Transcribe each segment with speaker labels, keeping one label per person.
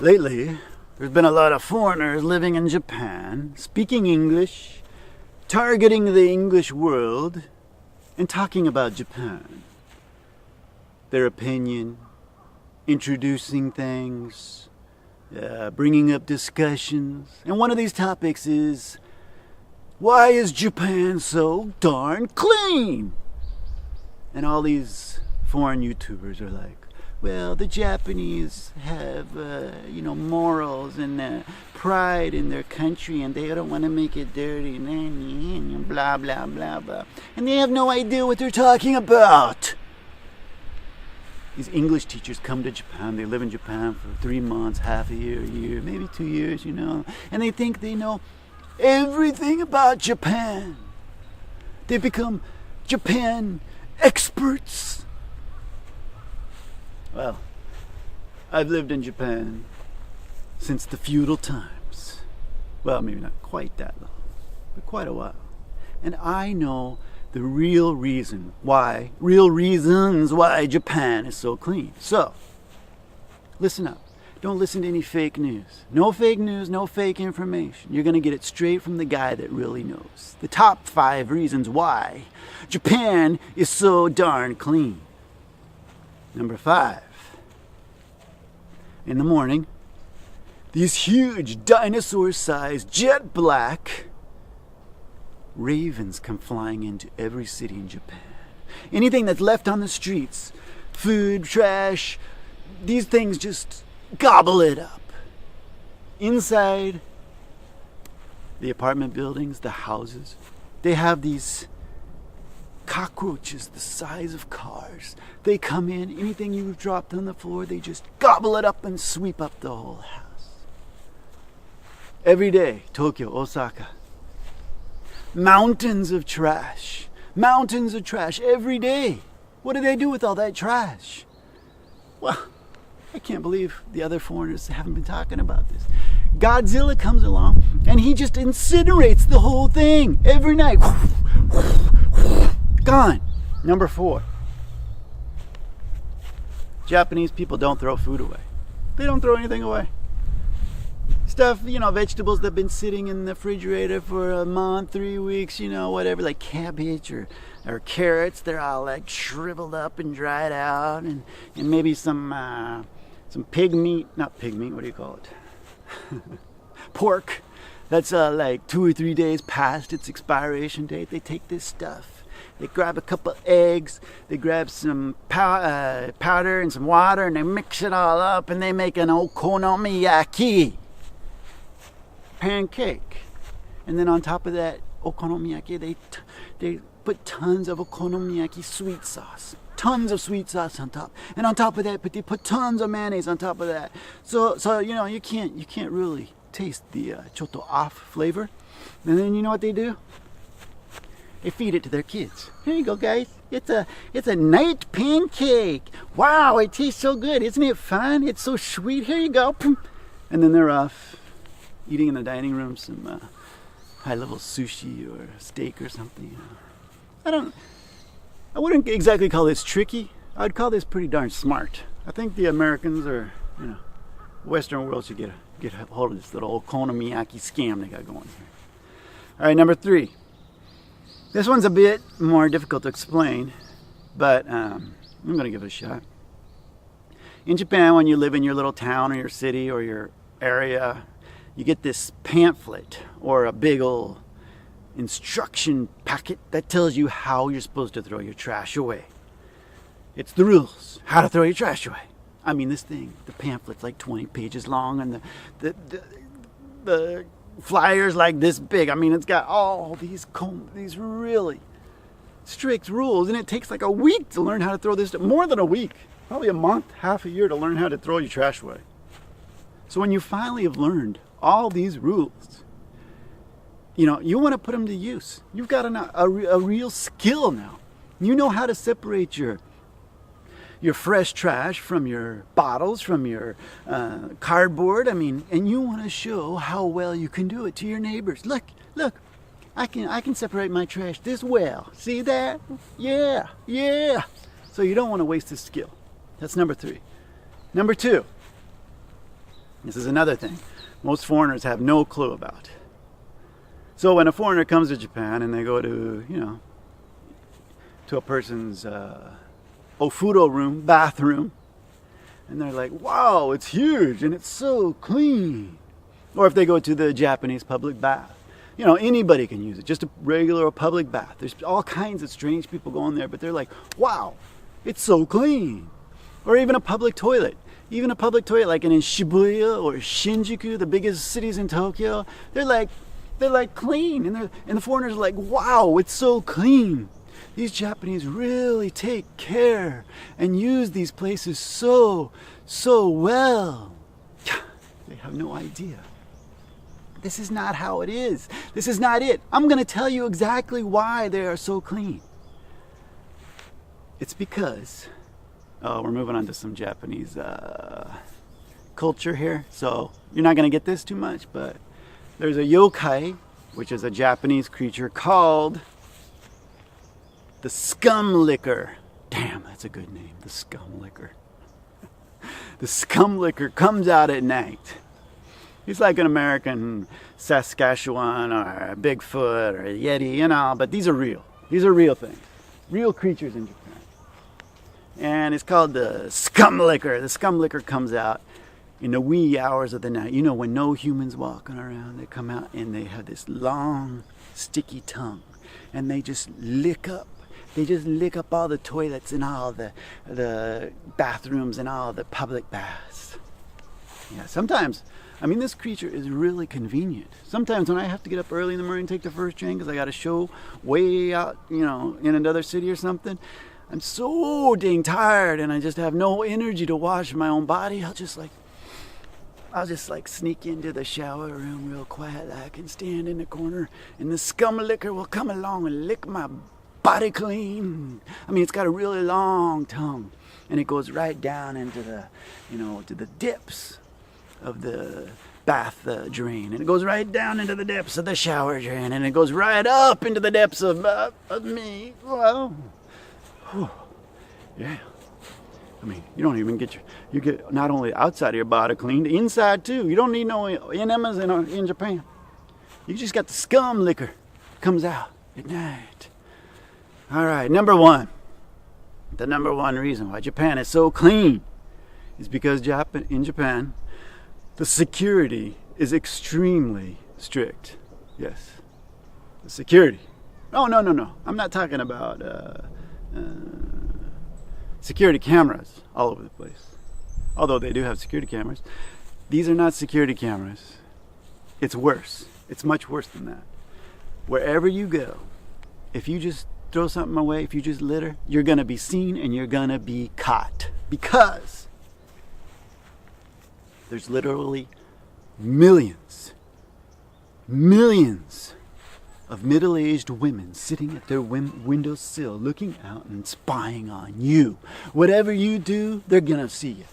Speaker 1: Lately, there's been a lot of foreigners living in Japan, speaking English, targeting the English world, and talking about Japan. Their opinion, introducing things, bringing up discussions. And one of these topics is, why is Japan so darn clean? And all these foreign YouTubers are like, well, the Japanese have, morals and pride in their country, and they don't want to make it dirty, and blah, blah, blah, blah. And they have no idea what they're talking about. These English teachers come to Japan. They live in Japan for 3 months, half a year, maybe 2 years, and they think they know everything about Japan. They become Japan experts. Well, I've lived in Japan since the feudal times. Well, maybe not quite that long, but quite a while. And I know the real reasons why Japan is so clean. So, listen up. Don't listen to any fake news. No fake news, no fake information. You're going to get it straight from the guy that really knows. The top 5 reasons why Japan is so darn clean. Number 5. In the morning, these huge dinosaur-sized jet black ravens come flying into every city in Japan. Anything that's left on the streets, food, trash, these things just gobble it up. Inside the apartment buildings, the houses, they have these cockroaches the size of cars. They come in, anything you've dropped on the floor, they just gobble it up and sweep up the whole house. Every day, Tokyo, Osaka, mountains of trash every day. What do they do with all that trash? Well, I can't believe the other foreigners haven't been talking about this. Godzilla comes along and he just incinerates the whole thing every night. Gone. Number 4. Japanese people don't throw food away. They don't throw anything away. Stuff, vegetables that have been sitting in the refrigerator for a month, 3 weeks, whatever, like cabbage or carrots, they're all like shriveled up and dried out, and maybe some pig meat, not pig meat, what do you call it? Pork, that's like 2 or 3 days past its expiration date. They take this stuff, they grab a couple eggs, they grab some powder and some water, and they mix it all up, and they make an okonomiyaki pancake. And then on top of that okonomiyaki, they put tons of okonomiyaki sweet sauce. Tons of sweet sauce on top. And on top of that, they put tons of mayonnaise on top of that. So you can't really taste the choto off flavor. And then you know what they do? They feed it to their kids. Here you go, guys. It's a night pancake. Wow, it tastes so good. Isn't it fun? It's so sweet. Here you go. And then they're off eating in the dining room some high-level sushi or steak or something. I wouldn't exactly call this tricky. I'd call this pretty darn smart. I think the Americans or Western world should get a hold of this little okonomiyaki scam they got going here. All right, number 3. This one's a bit more difficult to explain, but I'm going to give it a shot. In Japan, when you live in your little town or your city or your area, you get this pamphlet or a big old instruction packet that tells you how you're supposed to throw your trash away. It's the rules, how to throw your trash away. I mean, this thing, the pamphlet's like 20 pages long, and the flyer's like this big. I mean, it's got all these really strict rules, and it takes like a week to learn how to throw this. More than a week, probably a month, half a year to learn how to throw your trash away. So when you finally have learned all these rules, you want to put them to use. You've got a real skill now. You know how to separate your fresh trash from your bottles, from your cardboard. I mean, and you want to show how well you can do it to your neighbors. Look, I can separate my trash this well. See that? Yeah. So you don't want to waste this skill. That's number 3. Number 2. This is another thing most foreigners have no clue about. So when a foreigner comes to Japan and they go to, to a person's ofuro room, bathroom, and they're like, wow, it's huge and it's so clean. Or if they go to the Japanese public bath, anybody can use it, just a regular public bath. There's all kinds of strange people going there, but they're like, wow, it's so clean. Or even a public toilet. Even a public toilet like in Shibuya or Shinjuku, the biggest cities in Tokyo, they're like clean, and the foreigners are like, wow, it's so clean. These Japanese really take care and use these places so well. They have no idea. This is not how it is. This is not it. I'm going to tell you exactly why they are so clean. It's because, we're moving on to some Japanese culture here, so you're not going to get this too much, but there's a yokai, which is a Japanese creature called the scum licker. Damn, that's a good name, the scum licker. The scum licker comes out at night. He's like an American Saskatchewan or a Bigfoot or a Yeti, but these are real. These are real things. Real creatures in Japan. And it's called the scum licker. The scum licker comes out in the wee hours of the night. When no humans walking around, they come out and they have this long, sticky tongue. And they just lick up. They just lick up all the toilets and all the bathrooms and all the public baths. Yeah, sometimes, this creature is really convenient. Sometimes when I have to get up early in the morning and take the first train because I got a show way out, in another city or something, I'm so dang tired and I just have no energy to wash my own body. I'll just sneak into the shower room real quiet. I can stand in the corner and the scum licker will come along and lick my body clean. It's got a really long tongue and it goes right down into the, to the depths of the bath drain, and it goes right down into the depths of the shower drain, and it goes right up into the depths of me. Well, yeah. You don't even you get not only outside of your body cleaned, inside too. You don't need no enemas in Japan. You just got the scum licker. Comes out at night. All right, number one. The number one reason why Japan is so clean is because in Japan, the security is extremely strict. Yes. The security. No. I'm not talking about security cameras all over the place. Although they do have security cameras. These are not security cameras. It's worse. It's much worse than that. Wherever you go, if you just throw something away, if you just litter, you're going to be seen and you're going to be caught. Because there's literally millions of middle-aged women sitting at their windowsill looking out and spying on you. Whatever you do, they're going to see you.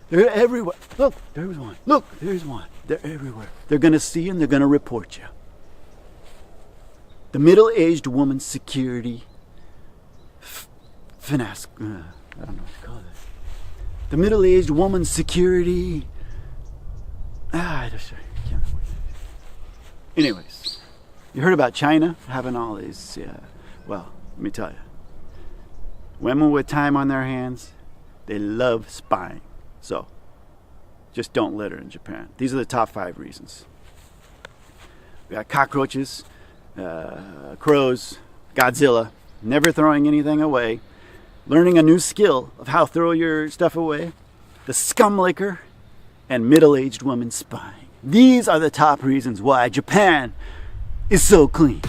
Speaker 1: They're everywhere. Look, there's one. Look, there's one. They're everywhere. They're going to see you and they're going to report you. The middle-aged woman security finesse. I don't know what to call that. The middle-aged woman security. I just can't remember. Anyways, you heard about China having all these. Well, let me tell you. Women with time on their hands, they love spying. So, just don't litter in Japan. These are the top 5 reasons. We got cockroaches, crows, Godzilla, never throwing anything away, learning a new skill of how to throw your stuff away, the scum licker, and middle-aged women spying. These are the top reasons why Japan is so clean.